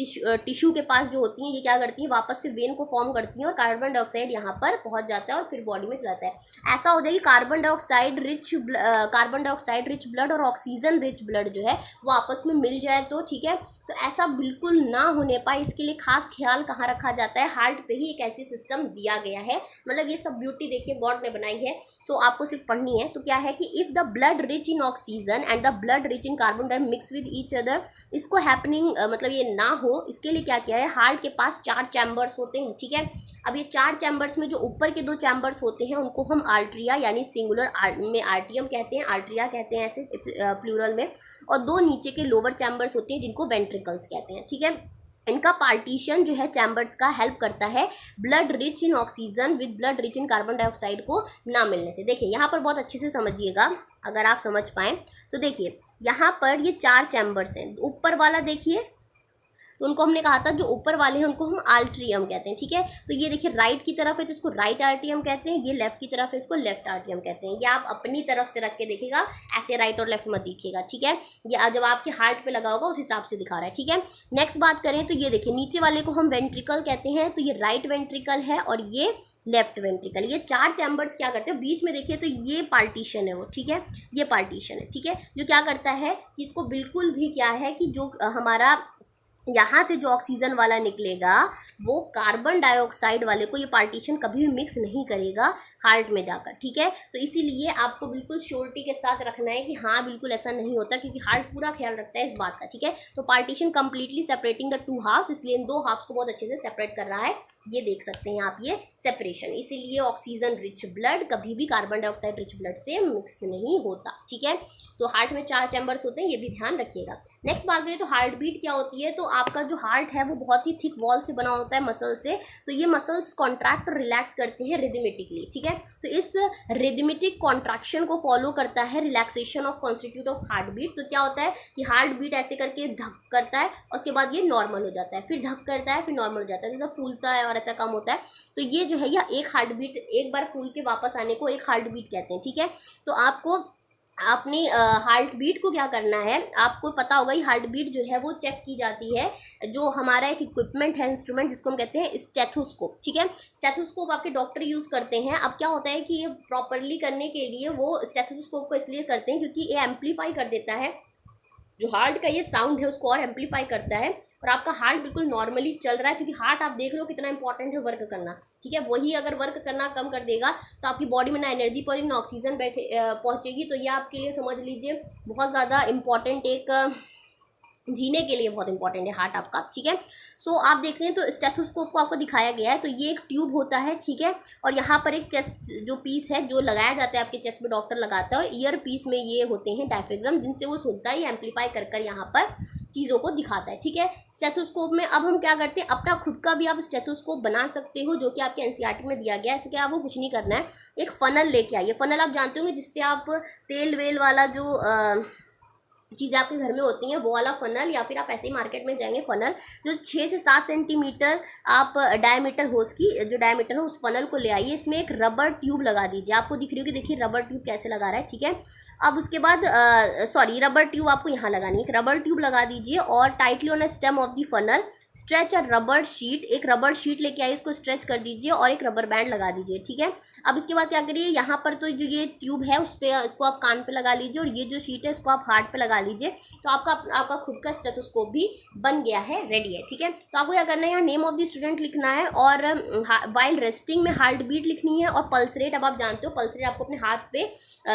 टिश्यू के पास जो होती हैं, ये क्या करती हैं, वापस से वेन को फॉर्म करती हैं और कार्बन डाइऑक्साइड यहाँ पर पहुँच जाता है और फिर बॉडी में जाता है। ऐसा हो जाए कि कार्बन डाइऑक्साइड रिच ब्लड और ऑक्सीजन रिच ब्लड जो है वो आपस में मिल जाए तो, ठीक है। तो ऐसा बिल्कुल ना होने पाए, इसके लिए खास ख्याल कहाँ रखा जाता है, हार्ट पे ही एक ऐसी सिस्टम दिया गया है। मतलब ये सब ब्यूटी देखिए गॉड ने बनाई है, सो आपको सिर्फ पढ़नी है। तो क्या है कि if the blood rich in oxygen and the blood rich in carbon dioxide mix with each other, इसको हैपनिंग मतलब ये ना हो, इसके लिए क्या किया है, हार्ट के पास 4 चैम्बर्स होते हैं, ठीक है। अब ये 4 चैम्बर्स में जो ऊपर के 2 चैम्बर्स होते हैं उनको हम आर्ट्रिया यानी सिंगुलर में आर्टियम कहते हैं, आर्ट्रिया कहते हैं ऐसे प्लूरल में, और 2 नीचे के लोअर चैम्बर्स होते हैं जिनको वेंट्रिकल्स कहते हैं, ठीक है। इनका पार्टीशन जो है चैम्बर्स का हेल्प करता है blood rich in oxygen with blood rich in carbon dioxide को ना मिलने से। देखिए यहाँ पर बहुत अच्छे से समझिएगा, अगर आप समझ पाएँ तो देखिए यहाँ पर ये 4 चैम्बर्स हैं। ऊपर वाला देखिए, तो उनको हमने कहा था जो ऊपर वाले हैं उनको हम आर्ट्रियम कहते हैं, ठीक है। तो ये देखिए राइट की तरफ है तो इसको राइट आर्ट्रियम कहते हैं, ये लेफ्ट की तरफ है इसको लेफ्ट आर्ट्रियम कहते हैं। ये आप अपनी तरफ से रख के देखिएगा, ऐसे राइट और लेफ्ट मत दिखेगा, ठीक है। ये जब आपके हार्ट पे लगा होगा उस हिसाब से दिखा रहा है, ठीक है। नेक्स्ट बात करें तो ये देखिए नीचे वाले को हम वेंट्रिकल कहते हैं, तो ये राइट वेंट्रिकल है और ये लेफ्ट वेंट्रिकल। ये 4 चैम्बर्स क्या करते हैं, बीच में देखिए तो ये पार्टीशन है वो, ठीक है, ये पार्टीशन है, ठीक है, जो क्या करता है कि इसको बिल्कुल भी क्या है कि जो हमारा यहाँ से जो ऑक्सीजन वाला निकलेगा वो कार्बन डाइऑक्साइड वाले को ये पार्टीशन कभी भी मिक्स नहीं करेगा हार्ट में जाकर, ठीक है। तो इसीलिए आपको बिल्कुल श्योरिटी के साथ रखना है कि हाँ बिल्कुल ऐसा नहीं होता, क्योंकि हार्ट पूरा ख्याल रखता है इस बात का, ठीक है। तो partition completely separating the 2 halves, इसलिए इन 2 हाफ्स को बहुत अच्छे से सेपरेट कर रहा है ये देख सकते हैं आप ये सेपरेशन। इसीलिए ऑक्सीजन रिच ब्लड कभी भी कार्बन डाइऑक्साइड रिच ब्लड से मिक्स नहीं होता, ठीक है। तो हार्ट में 4 चैम्बर्स होते हैं, ये भी ध्यान रखिएगा। नेक्स्ट बात करें तो हार्ट बीट क्या होती है। तो आपका जो हार्ट है वो बहुत ही थिक वॉल से बना होता है, मसल से। तो ये मसल्स कॉन्ट्रैक्ट और रिलैक्स करते हैं रिदमेटिकली, ठीक है। तो इस रिदमेटिक कॉन्ट्रैक्शन को फॉलो करता है relaxation of constitute of heart beat. तो क्या होता है कि हार्ट बीट ऐसे करके धक करता है और उसके बाद ये नॉर्मल हो जाता है, फिर धक करता है, फिर नॉर्मल हो जाता है, जैसा फूलता है और ऐसा कम होता है। तो ये जो है यह एक हार्ट बीट, एक बार फूल के वापस आने को एक हार्ट बीट कहते हैं, ठीक है। तो आपको अपनी हार्ट बीट को क्या करना है, आपको पता होगा, ये हार्ट बीट जो है वो चेक की जाती है। जो हमारा एक इक्विपमेंट है, इंस्ट्रूमेंट, जिसको हम कहते हैं स्टेथोस्कोप, ठीक है। स्टेथोस्कोप आपके डॉक्टर यूज़ करते हैं। अब क्या होता है कि ये प्रॉपरली करने के लिए वो स्टेथोस्कोप को इसलिए करते हैं क्योंकि ये एम्पलीफाई कर देता है, जो हार्ट का ये साउंड है उसको और एम्पलीफाई करता है, और आपका हार्ट बिल्कुल नॉर्मली चल रहा है। क्योंकि हार्ट आप देख रहे हो कितना इंपॉर्टेंट है वर्क करना, ठीक है। वही अगर वर्क करना कम कर देगा तो आपकी बॉडी में ना एनर्जी पहुंचेगी ना ऑक्सीजन पहुंचेगी। तो ये आपके लिए समझ लीजिए बहुत ज़्यादा इंपॉर्टेंट, एक जीने के लिए बहुत इंपॉर्टेंट है हार्ट आपका, ठीक है। सो आप देख रहे हैं तो स्टेथोस्कोप को आपको दिखाया गया है। तो ये एक ट्यूब होता है, ठीक है, और यहाँ पर एक चेस्ट जो पीस है जो लगाया जाता है आपके चेस्ट में, डॉक्टर लगाता है, और ईयर पीस में ये होते हैं डायफ्राम, जिनसे वो सुनता है, एम्पलीफाई कर कर यहाँ पर चीज़ों को दिखाता है, ठीक है। स्टेथोस्कोप में अब हम क्या करते हैं, अपना खुद का भी आप स्टेथोस्कोप बना सकते हो, जो कि आपके एनसीईआरटी में दिया गया है। ऐसे क्या आपको कुछ नहीं करना है, एक फनल लेके आइए। फनल आप जानते होंगे जिससे आप तेल वेल वाला जो चीज़ें आपके घर में होती हैं, वो वाला फनल, या फिर आप ऐसे ही मार्केट में जाएंगे फनल जो 6 से 7 सेंटीमीटर आप डायमीटर हो, उसकी जो डायमीटर हो, उस फनल को ले आइए। इसमें एक रबर ट्यूब लगा दीजिए, आपको दिख रही होगी, देखिए रबर ट्यूब कैसे लगा रहा है, ठीक है। अब उसके बाद रबर ट्यूब आपको यहाँ लगानी है, एक रबर ट्यूब लगा दीजिए और tightly on a stem of the funnel stretch a rubber sheet, एक रबर शीट लेके आइए, इसको स्ट्रेच कर दीजिए और एक रबर बैंड लगा दीजिए, ठीक है। अब इसके बाद क्या करिए, यहाँ पर तो जो ये ट्यूब है उस पर, इसको आप कान पे लगा लीजिए, और ये जो शीट है इसको आप हार्ट पे लगा लीजिए। तो आपका खुद का स्टेथोस्कोप भी बन गया है, रेडी है, ठीक है। तो आपको क्या करना है, यहाँ नेम ऑफ द स्टूडेंट लिखना है, और वाइल रेस्टिंग में हार्ट बीट लिखनी है, और पल्स रेट, अब आप जानते हो पल्स रेट आपको अपने हाथ पे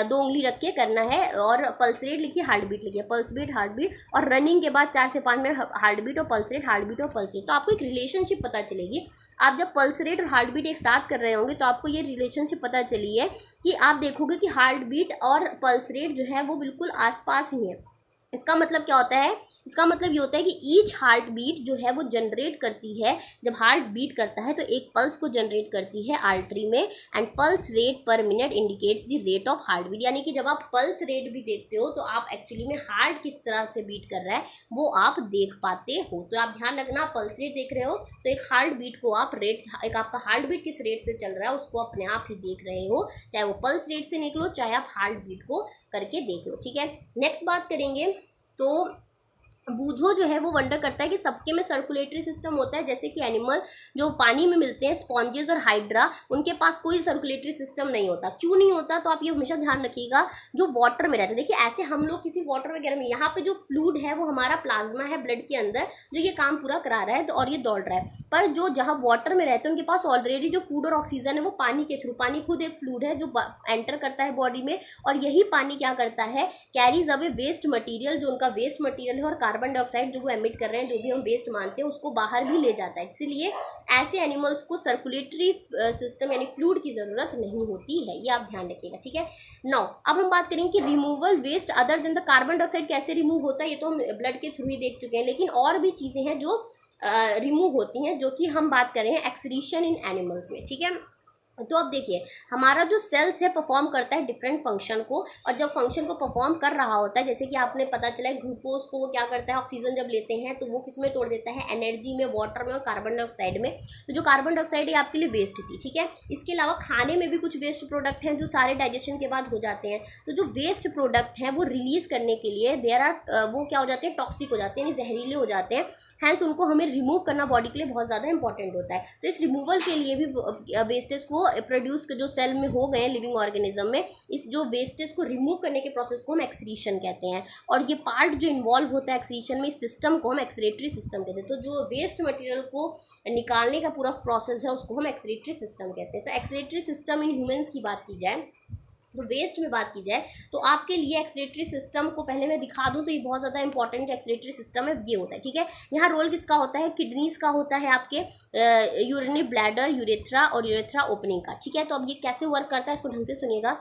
2 उंगली रख के करना है, और पल्स रेट लिखिए, हार्ट बीट लिखिए, पल्स बीट, हार्ट बीट, और रनिंग के बाद 4 से 5 मिनट हार्ट बीट और पल्स रेट, हार्ट बीट और पल्स रेट। तो आपको एक रिलेशनशिप पता चलेगी। आप जब पल्स रेट और हार्ट बीट एक साथ कर रहे होंगे तो आपको ये रिलेशनशिप पता चली है कि आप देखोगे कि हार्ट बीट और पल्स रेट जो है वो बिल्कुल आसपास ही है। इसका मतलब क्या होता है, इसका मतलब ये होता है कि ईच हार्ट बीट जो है वो जनरेट करती है, जब हार्ट बीट करता है तो एक पल्स को जनरेट करती है आर्टरी में, and pulse rate per minute indicates the rate of heart beat. यानी कि जब आप पल्स रेट भी देखते हो तो आप एक्चुअली में हार्ट किस तरह से बीट कर रहा है वो आप देख पाते हो। तो आप ध्यान रखना, आप पल्स रेट देख रहे हो तो एक हार्ट बीट को आप एक आपका हार्ट बीट किस रेट से चल रहा है उसको अपने आप ही देख रहे हो, चाहे वो पल्स रेट से निकलो, चाहे आप हार्ट बीट को करके देख लो, ठीक है। नेक्स्ट बात करेंगे तो बूझो जो है वो वंडर करता है कि सबके में सर्कुलेटरी सिस्टम होता है। जैसे कि एनिमल जो पानी में मिलते हैं, स्पॉन्जेस और हाइड्रा, उनके पास कोई सर्कुलेटरी सिस्टम नहीं होता। क्यों नहीं होता, तो आप ये हमेशा ध्यान रखिएगा, जो वाटर में रहते हैं, देखिए ऐसे हम लोग किसी वाटर वगैरह में, यहाँ पे जो फ्लूइड है वो हमारा प्लाज्मा है ब्लड के अंदर, जो ये काम पूरा करा रहा है तो और ये दौड़ रहा है। पर जो जहाँ वाटर में रहते हैं उनके पास ऑलरेडी जो फूड और ऑक्सीजन है वो पानी के थ्रू, पानी खुद एक फ्लूइड है जो एंटर करता है बॉडी में, और यही पानी क्या करता है, कैरीज अवे वेस्ट मटीरियल, जो उनका वेस्ट मटीरियल है, और कार्बन डाइऑक्साइड जो वो एमिट कर रहे हैं, जो भी हम वेस्ट मानते हैं, उसको बाहर भी ले जाता है। इसीलिए ऐसे एनिमल्स को सर्कुलेटरी सिस्टम यानी फ्लूइड की ज़रूरत नहीं होती है, ये आप ध्यान रखिएगा, ठीक है। नाउ अब हम बात करेंगे कि removal waste other than the carbon dioxide कैसे रिमूव होता है। ये तो हम ब्लड के थ्रू ही देख चुके हैं, लेकिन और भी चीज़ें हैं जो रिमूव होती हैं, जो कि हम बात कर रहे हैं एक्सक्रीशन इन एनिमल्स में, ठीक है। तो अब देखिए, हमारा जो सेल्स है परफॉर्म करता है डिफरेंट फंक्शन को, और जब फंक्शन को परफॉर्म कर रहा होता है, जैसे कि आपने पता चला है ग्लूकोज को क्या करता है, ऑक्सीजन जब लेते हैं तो वो किस में तोड़ देता है, एनर्जी में, वाटर में और कार्बन डाइऑक्साइड में। तो जो कार्बन डाइऑक्साइड है आपके लिए वेस्ट थी, ठीक है। इसके अलावा खाने में भी कुछ वेस्ट प्रोडक्ट हैं जो सारे डाइजेशन के बाद हो जाते हैं। तो जो वेस्ट प्रोडक्ट हैं वो रिलीज करने के लिए वो क्या हो जाते हैं, टॉक्सिक हो जाते हैं, यानी जहरीले हो जाते हैं। हैंस उनको हमें रिमूव करना बॉडी के लिए बहुत ज़्यादा इंपॉर्टेंट होता है। तो इस रिमूवल के लिए भी वेस्टेज को प्रोड्यूस जो सेल में हो गए लिविंग ऑर्गेनिज्म में, इस जो वेस्टेज को रिमूव करने के प्रोसेस को हम एक्सक्रीशन कहते हैं। और ये पार्ट जो इन्वॉल्व होता है एक्सक्रीशन में, इस सिस्टम को हम एक्सक्रीटरी सिस्टम कहते हैं। तो जो वेस्ट मटेरियल को निकालने का पूरा प्रोसेस है उसको हम एक्सक्रीटरी सिस्टम कहते हैं। तो एक्सक्रीटरी सिस्टम इन ह्यूमंस की बात की जाए तो वेस्ट में बात की जाए तो आपके लिए एक्सक्रीटरी सिस्टम को पहले मैं दिखा दूं तो ये बहुत ज़्यादा इंपॉर्टेंट एक्सक्रीटरी सिस्टम है, ये होता है, ठीक है। यहाँ रोल किसका होता है, किडनीज का होता है, आपके यूरिनरी ब्लैडर, यूरेथ्रा और यूरेथ्रा ओपनिंग का, ठीक है। तो अब ये कैसे वर्क करता है इसको ढंग से सुनिएगा।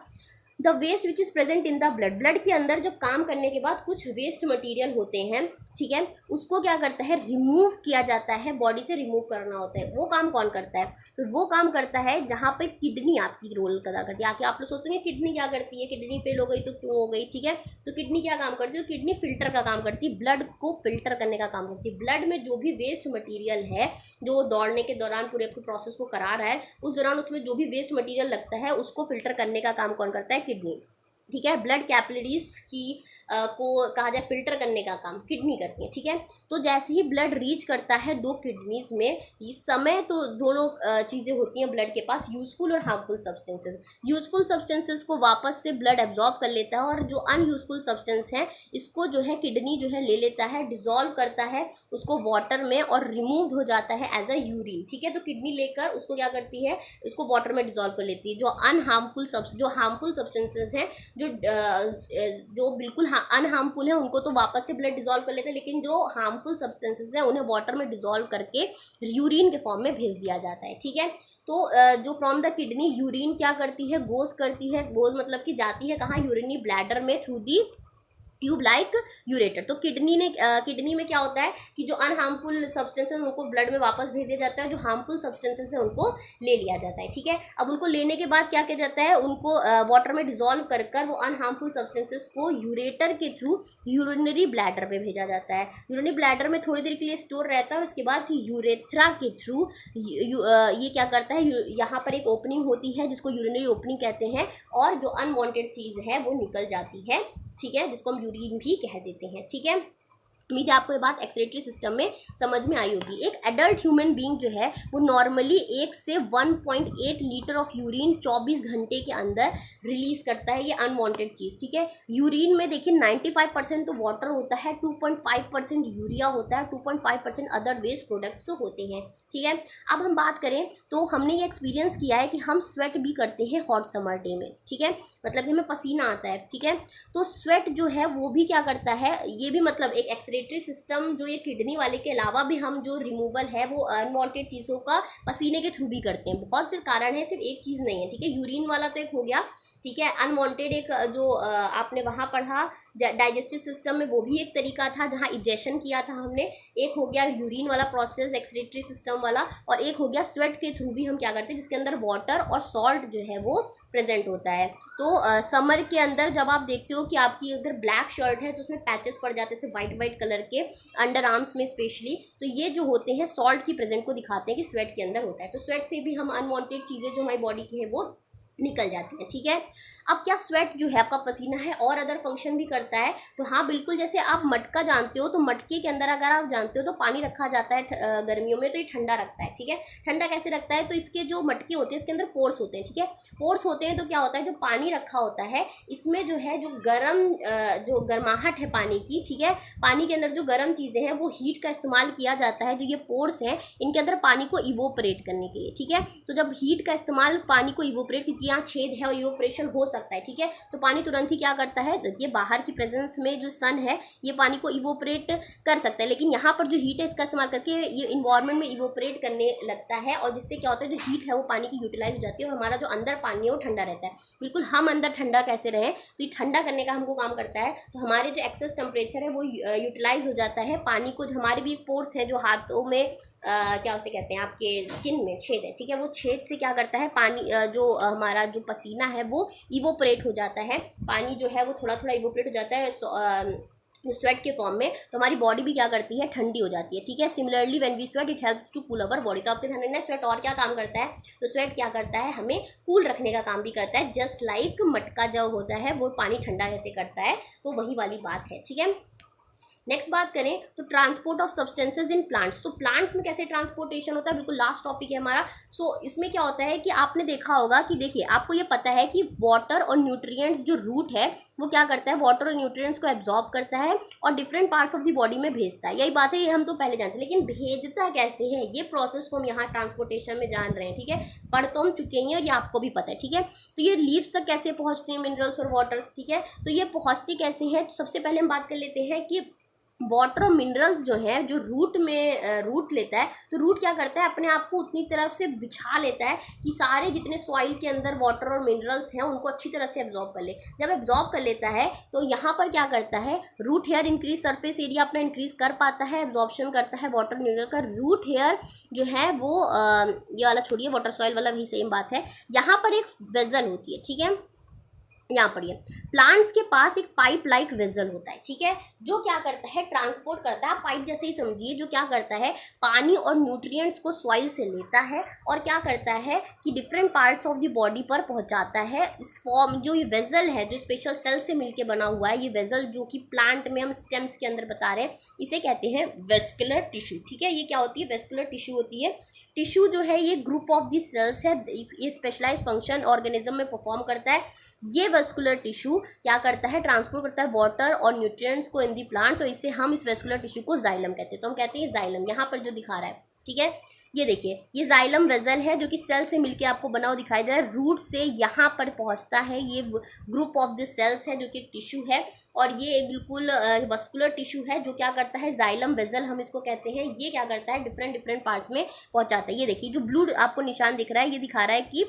The waste which is present in the blood, blood के अंदर जब काम करने के बाद कुछ वेस्ट मटेरियल होते हैं, ठीक है, उसको क्या करता है, रिमूव किया जाता है, बॉडी से रिमूव करना होता है। वो काम कौन करता है, तो वो काम करता है जहाँ पे किडनी आपकी रोल अदा करती है। आके आप लोग सोचते हैं किडनी क्या करती है, किडनी फेल हो गई तो क्यों हो गई, ठीक है। तो किडनी क्या काम करती है, तो किडनी फिल्टर का काम करती है, ब्लड को फिल्टर करने का काम करती है। ब्लड में जो भी वेस्ट मटीरियल है जो दौड़ने के दौरान पूरे प्रोसेस को करा रहा है, उस दौरान उसमें जो भी वेस्ट मटीरियल लगता है उसको फिल्टर करने का काम कौन करता है, किडनी, ठीक है। ब्लड कैपिलरीज की को कहा जाए फिल्टर करने का काम किडनी करती है, ठीक है। तो जैसे ही ब्लड रीच करता है दो किडनीज में, इस समय तो दोनों चीज़ें होती हैं ब्लड के पास, यूजफुल और हार्मफुल सब्सटेंसेस। यूजफुल सब्सटेंसेस को वापस से ब्लड एब्जॉर्ब कर लेता है, और जो अनयूजफुल सब्सटेंस है इसको जो है किडनी जो है ले लेता है, डिजोल्व करता है उसको वाटर में और रिमूव हो जाता है एज अ यूरिन, ठीक है। तो किडनी लेकर उसको क्या करती है, इसको वाटर में डिजोल्व कर लेती है। जो हार्मफुल सब्सटेंसेस हैं, जो बिल्कुल अनहार्मफुल है, उनको तो वापस से ब्लड डिजोल्व कर लेते हैं, लेकिन जो हार्मफुल सब्सटेंसेस हैं उन्हें वाटर में डिजोल्व करके यूरिन के फॉर्म में भेज दिया जाता है, ठीक है। तो जो फ्रॉम द किडनी यूरिन क्या करती है, गोज मतलब कि जाती है कहाँ, यूरिनरी ब्लैडर में through the tube like ureter. तो किडनी में क्या होता है कि जो अनहार्मफुल सब्सटेंसेस उनको ब्लड में वापस भेज दिया जाता है, जो हार्मफुल सब्सटेंसेस है उनको ले लिया जाता है, ठीक है। अब उनको लेने के बाद क्या किया जाता है, उनको वाटर में डिजोल्व कर वो अनहार्मफुल सब्सटेंसेस को यूरेटर के थ्रू यूरिनरी ब्लैडर पे भेजा जाता है। यूरिनरी ब्लैडर में थोड़ी देर के लिए स्टोर रहता है और उसके बाद यूरेथ्रा के थ्रू ये क्या करता है, यहाँ पर एक ओपनिंग होती है जिसको यूरिनरी ओपनिंग कहते हैं, और जो अनवांटेड चीज़ है वो निकल जाती है, ठीक है, जिसको हम यूरिन भी कह देते हैं, ठीक है। उम्मीद है आपको ये बात एक्सक्रीटरी सिस्टम में समझ में आई होगी। एक एडल्ट ह्यूमन बीइंग जो है वो नॉर्मली 1 से 1.8 लीटर ऑफ यूरिन 24 घंटे के अंदर रिलीज करता है, ये अनवांटेड चीज़, ठीक है। यूरिन में देखिए 95% तो वाटर होता है, 2.5% यूरिया होता है, 2.5% अदर वेस्ट प्रोडक्ट्स होते हैं, ठीक है। अब हम बात करें तो हमने ये एक्सपीरियंस किया है कि हम स्वेट भी करते हैं हॉट समर डे में, ठीक है, मतलब कि हमें पसीना आता है, ठीक है। तो स्वेट जो है वो भी क्या करता है, ये भी मतलब एक एक्सक्रीटरी सिस्टम, जो ये किडनी वाले के अलावा भी हम जो रिमूवल है वो अनवांटेड चीज़ों का पसीने के थ्रू भी करते हैं। बहुत से कारण है, सिर्फ एक चीज़ नहीं है, ठीक है। यूरिन वाला तो एक हो गया, ठीक है। अनवांटेड एक जो आपने वहाँ पढ़ा डाइजेस्टिव सिस्टम में, वो भी एक तरीका था जहाँ इजेक्शन किया था हमने। एक हो गया यूरिन वाला प्रोसेस एक्सक्रीटरी सिस्टम वाला, और एक हो गया स्वेट के थ्रू भी हम क्या करते हैं, जिसके अंदर वाटर और सॉल्ट जो है वो प्रेजेंट होता है। तो समर के अंदर जब आप देखते हो कि आपकी अगर ब्लैक शर्ट है तो उसमें पैचेस पड़ जाते हैं, जैसे वाइट कलर के अंडर आर्म्स में स्पेशली, तो ये जो होते हैं सॉल्ट की प्रेजेंट को दिखाते हैं कि स्वेट के अंदर होता है। तो स्वेट से भी हम अनवांटेड चीज़ें जो हमारी बॉडी की है वो निकल जाती है, ठीक है। अब क्या स्वेट जो है आपका पसीना है और अदर फंक्शन भी करता है, तो हाँ बिल्कुल, जैसे आप मटका जानते हो, तो मटके के अंदर अगर आप जानते हो तो पानी रखा जाता है गर्मियों में, तो ये ठंडा रखता है, ठीक है। ठंडा कैसे रखता है, तो इसके जो मटके होते हैं इसके अंदर पोर्स होते हैं, ठीक है। पोर्स होते हैं तो क्या होता है, जो पानी रखा होता है इसमें जो है जो जो गर्माहट है पानी की, ठीक है, पानी के अंदर जो गर्म चीज़ें हैं वो हीट का इस्तेमाल किया जाता है, जो ये पोर्स हैं इनके अंदर पानी को इवोपरेट करने के लिए, ठीक है। तो जब हीट का इस्तेमाल पानी को इवोपरेट, क्योंकि यहाँ छेद है और इवोपरेशन हो सकता है, ठीक है, तो पानी तुरंत ही क्या करता है, देखिए बाहर की प्रेजेंस में जो सन है ये पानी को इवोपरेट कर सकता है, लेकिन यहाँ पर जो हीट है इसका इस्तेमाल करके ये इन्वायरमेंट में इवोपरेट करने लगता है, और जिससे क्या होता है जो हीट है वो पानी की यूटिलाइज हो जाती है, और हमारा जो अंदर पानी है वो ठंडा रहता है। बिल्कुल हम अंदर ठंडा कैसे रहें, तो ये ठंडा करने का हमको काम करता है। तो हमारे जो एक्सेस टेम्परेचर है वो यूटिलाइज हो जाता है, पानी को, हमारे भी एक पोर्स है जो हाथों में क्या उसे कहते हैं, आपके स्किन में छेद है, ठीक है, वो छेद से क्या करता है, पानी जो हमारा जो पसीना है वो इवोपरेट हो जाता है, पानी जो है वो थोड़ा थोड़ा इवोपरेट हो जाता है स्वेट के फॉर्म में, तो हमारी बॉडी भी क्या करती है, ठंडी हो जाती है, ठीक है। Similarly when we sweat it helps to cool our body. तो आपके ध्यान रखना है स्वेट और क्या काम करता है, तो स्वेट क्या करता है, हमें कूल रखने का काम भी करता है, जस्ट लाइक मटका जो होता है वो पानी ठंडा कैसे करता है, तो वही वाली बात है, ठीक है। नेक्स्ट बात करें तो transport of substances in plants, तो प्लांट्स में कैसे ट्रांसपोर्टेशन होता है, बिल्कुल लास्ट टॉपिक है हमारा। इसमें क्या होता है कि आपने देखा होगा कि देखिए आपको ये पता है कि वाटर और न्यूट्रिएंट्स जो रूट है वो क्या करता है, वाटर और न्यूट्रिएंट्स को एब्जॉर्ब करता है और different parts of the body में भेजता है। यही बात है, ये हम तो पहले जानते हैं, लेकिन भेजता कैसे है ये प्रोसेस को हम यहाँ ट्रांसपोर्टेशन में जान रहे हैं, ठीक है। पढ़ तो हम चुके हैं और ये आपको भी पता है, ठीक है। तो ये लीव्स तक कैसे पहुँचते हैं मिनरल्स और वाटर्स, ठीक है। तो ये पहुँचते कैसे हैं, तो सबसे पहले हम बात कर लेते हैं कि वाटर और मिनरल्स जो है जो रूट में रूट लेता है, तो रूट क्या करता है, अपने आप को उतनी तरफ से बिछा लेता है कि सारे जितने सॉइल के अंदर वाटर और मिनरल्स हैं उनको अच्छी तरह से एब्जॉर्ब कर ले। जब एब्जॉर्ब कर लेता है तो यहाँ पर क्या करता है, root hair increase, surface area अपना इंक्रीज कर पाता है, एब्जॉर्प्शन करता है वाटर मिनरल का। रूट हेयर जो है वो ये वाला छोड़िए, वाटर सॉइल वाला भी सेम बात है। यहाँ पर एक वेजल होती है, ठीक है, यहाँ पर ये प्लांट्स के पास एक पाइप लाइक वेजल होता है, ठीक है, जो क्या करता है, ट्रांसपोर्ट करता है। आप पाइप जैसे ही समझिए, जो क्या करता है, पानी और न्यूट्रिएंट्स को सॉइल से लेता है और क्या करता है कि different parts of the body पर पहुंचाता है। इस फॉर्म जो ये वेजल है, जो स्पेशल सेल से मिलके बना हुआ है, ये वेजल जो कि प्लांट में हम स्टेम्स के अंदर बता रहे हैं, इसे कहते हैं वेस्कुलर टिश्यू, ठीक है। ये क्या होती है, वेस्कुलर टिश्यू होती है। टिश्यू जो है ये ग्रुप ऑफ दी सेल्स है, ये स्पेशलाइज फंक्शन ऑर्गेनिज्म में परफॉर्म करता है। ये वेस्कुलर टिश्यू क्या करता है, ट्रांसपोर्ट करता है वाटर और न्यूट्रिएंट्स को इन दी प्लांट, तो इससे हम इस वेस्कुलर टिश्यू को जाइलम कहते हैं। तो हम कहते हैं जाइलम, यहाँ पर जो दिखा रहा है, ठीक है, ये देखिए ये जाइलम वेजल है जो कि सेल से मिलके आपको बना हुआ दिखाई दे रहा है। रूट से यहाँ पर पहुँचता है, ये ग्रुप ऑफ द सेल्स है जो कि टिश्यू है, और ये एक बिल्कुल वस्कुलर टिश्यू है जो क्या करता है, जाइलम वेजल हम इसको कहते हैं। ये क्या करता है, डिफरेंट पार्ट्स में पहुंचाता है। ये देखिए जो ब्लू आपको निशान दिख रहा है, ये दिखा रहा है कि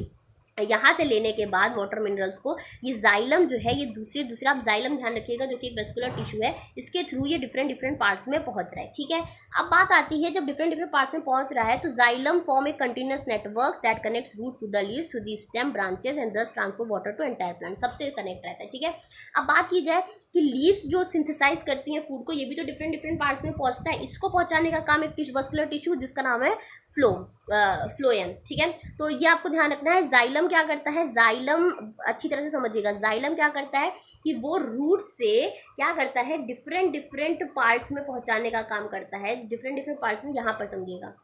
यहाँ से लेने के बाद वाटर मिनरल्स को ये जाइलम जो है, ये दूसरे आप जाइलम ध्यान रखिएगा जो कि एक वेस्कुलर टिश्यू है, इसके थ्रू ये डिफरेंट पार्ट्स में पहुंच रहा है, ठीक है। अब बात आती है, जब डिफरेंट पार्ट्स में पहुंच रहा है तो xylem form a continuous network that connects root to the leaves to the stem branches and thus transport water to entire plant, सबसे कनेक्ट रहता है, ठीक है। अब बात की जाए कि लीव्स जो सिंथेसाइज करती हैं फूड को, ये भी तो डिफरेंट पार्ट्स में पहुंचता है। इसको पहुंचाने का काम एक वस्कुलर टिश्यू जिसका नाम है फ्लोएम, ठीक है। तो ये आपको ध्यान रखना है। जाइलम क्या करता है, जाइलम अच्छी तरह से समझिएगा, जाइलम क्या करता है कि वो रूट से क्या करता है, डिफरेंट पार्ट्स में पहुंचाने का काम करता है, डिफरेंट पार्ट्स में। यहाँ पर समझिएगा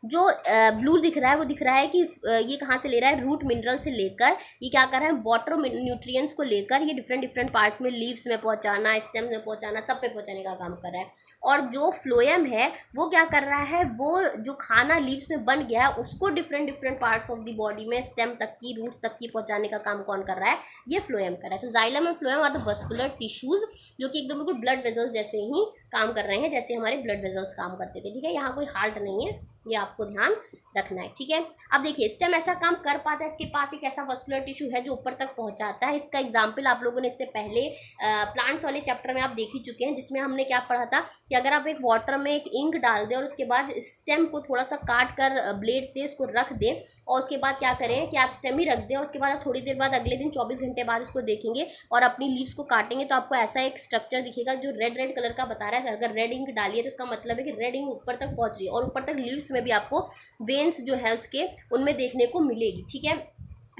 जो ब्लू दिख रहा है वो दिख रहा है कि ये कहाँ से ले रहा है, रूट मिनरल से लेकर ये क्या कर रहा है, वाटर न्यूट्रिएंट्स को लेकर ये डिफरेंट पार्ट्स में, लीव्स में पहुंचाना, स्टेम्स में पहुंचाना, सब पे पहुंचाने का काम कर रहा है। और जो फ्लोएम है वो क्या कर रहा है, वो जो खाना लीव्स में बन गया है उसको different parts of the body में, स्टेम तक की, रूट्स तक की पहुंचाने का काम कौन कर रहा है, ये फ्लोएम कर रहा है। तो xylem and phloem are the vascular tissues जो कि एकदम बिल्कुल ब्लड वेजल्स जैसे ही काम कर रहे हैं, जैसे हमारे ब्लड वेजल्स काम करते थे, ठीक है। यहाँ कोई हार्ट नहीं है, ये आपको ध्यान रखना है, ठीक है। अब देखिए स्टेम ऐसा काम कर पाता है, इसके पास एक ऐसा वस्कुलर टिश्यू है जो ऊपर तक पहुंचाता है। इसका एग्जांपल आप लोगों ने इससे पहले प्लांट्स वाले चैप्टर में आप देख ही चुके हैं, जिसमें हमने क्या पढ़ा था कि अगर आप एक वाटर में एक इंक डाल दें और उसके बाद स्टेम को थोड़ा सा काट कर ब्लेड से इसको रख दें और उसके बाद क्या करें कि आप स्टेम ही रख दें और उसके बाद थोड़ी देर बाद अगले दिन 24 घंटे बाद उसको देखेंगे और अपनी लीव्स को काटेंगे तो आपको ऐसा एक स्ट्रक्चर दिखेगा जो रेड कलर का बता रहा है। अगर रेड इंक डालिए तो उसका मतलब है कि रेड इंक ऊपर तक पहुंच रही है और ऊपर तक लीव्स में भी आपको वेन्स जो है उसके उनमें देखने को मिलेगी, ठीक है।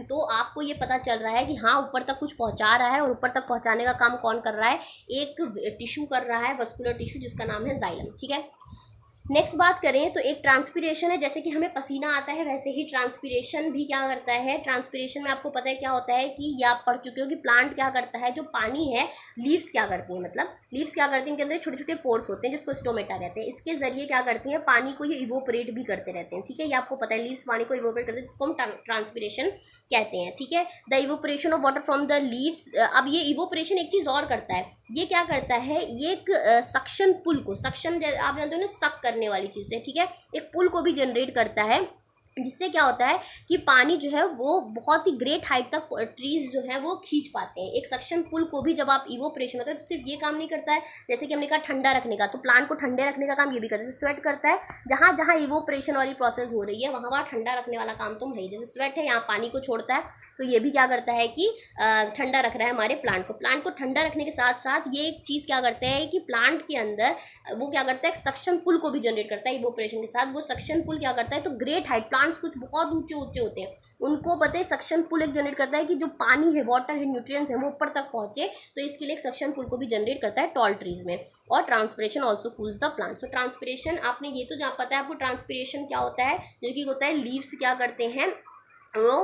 तो आपको ये पता चल रहा है कि हाँ ऊपर तक कुछ पहुंचा रहा है और ऊपर तक पहुंचाने का काम कौन कर रहा है, एक टिश्यू कर रहा है, वस्कुलर टिश्यू जिसका नाम है जाइलम, ठीक है। नेक्स्ट बात करें तो एक ट्रांसपीरेशन है, जैसे कि हमें पसीना आता है वैसे ही ट्रांसपीरेशन भी क्या करता है। ट्रांसपीरेशन में आपको पता है क्या होता है कि ये आप पढ़ चुके हो कि प्लांट क्या करता है, जो पानी है लीव्स क्या करती हैं, मतलब लीव्स क्या करती हैं, इनके अंदर छोटे छोटे पोर्स होते हैं जिसको स्टोमेटा कहते हैं। इसके जरिए क्या करती हैं, पानी को ये इवोपरेट भी करते रहते हैं, ठीक है। ये आपको पता है लीव्स पानी को इवोपरेट करते हैं जिसको हम ट्रांसपीरेशन कहते हैं, ठीक है। The evaporation of water from the leaves. अब ये इवोपरेशन एक चीज़ और करता है, ये क्या करता है, ये एक सक्शन पुल को, सक्शन आप जानते हो ना, सक करने वाली चीज़ है, ठीक है, एक पुल को भी जनरेट करता है, जिससे क्या होता है कि पानी जो है वो बहुत ही ग्रेट हाइट तक ट्रीज जो है वो खींच पाते हैं। एक सक्शन पुल को भी जब आप इवोपरेशन होता है तो सिर्फ ये काम नहीं करता है, जैसे कि हमने कहा ठंडा रखने का, तो प्लांट को ठंडे रखने का काम ये भी करता है। जैसे स्वेट करता है, जहाँ जहाँ इवोपरेशन वाली प्रोसेस हो रही है वहाँ वहाँ ठंडा रखने वाला काम तो है ही। जैसे स्वेट है, यहाँ पानी को छोड़ता है, तो ये भी क्या करता है कि ठंडा रख रहा है हमारे प्लांट को। प्लांट को ठंडा रखने के साथ साथ ये एक चीज़ क्या करता है कि प्लांट के अंदर वो क्या करता है, सक्शन पुल को भी जनरेट करता है इवोपरेशन के साथ। वो सक्शन पुल क्या करता है, तो ग्रेट हाइट, प्लांट प्लांट्स कुछ बहुत ऊंचे ऊंचे होते हैं, उनको पता है सक्शन पुल एक जनरेट करता है कि जो पानी है, वाटर है, न्यूट्रिएंट्स है, वो ऊपर तक पहुंचे, तो इसके लिए एक सक्शन पुल को भी जनरेट करता है टॉल ट्रीज में। और transpiration also cools the plant. So transpiration आपने ये तो जहाँ पता है आपको ट्रांसपिरेशन क्या होता है, जो कि होता है लीव्स क्या करते हैं, वो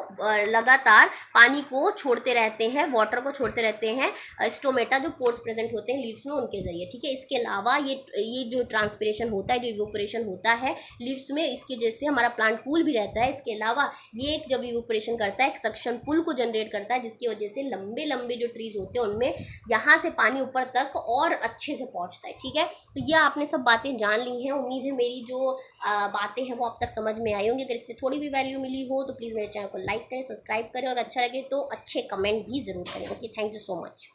लगातार पानी को छोड़ते रहते हैं, वाटर को छोड़ते रहते हैं, स्टोमेटा जो पोर्स प्रेजेंट होते हैं लीव्स में उनके जरिए, ठीक है। इसके अलावा ये जो ट्रांसपिरेशन होता है, जो इवोपरेशन होता है लीव्स में, इसके जैसे हमारा प्लांट कूल भी रहता है। इसके अलावा ये एक जब इवोपरेशन करता है एक सक्शन पुल को जनरेट करता है, जिसकी वजह से लंबे लंबे जो ट्रीज होते हैं उनमें यहाँ से पानी ऊपर तक और अच्छे से पहुँचता है, ठीक है। तो ये आपने सब बातें जान ली हैं। उम्मीद है मेरी जो बातें हैं वो अब तक समझ में आई होंगी। अगर इससे थोड़ी भी वैल्यू मिली हो तो प्लीज़ मेरे चैनल को लाइक करें, सब्सक्राइब करें, और अच्छा लगे तो अच्छे कमेंट भी ज़रूर करें। Okay, thank you so much.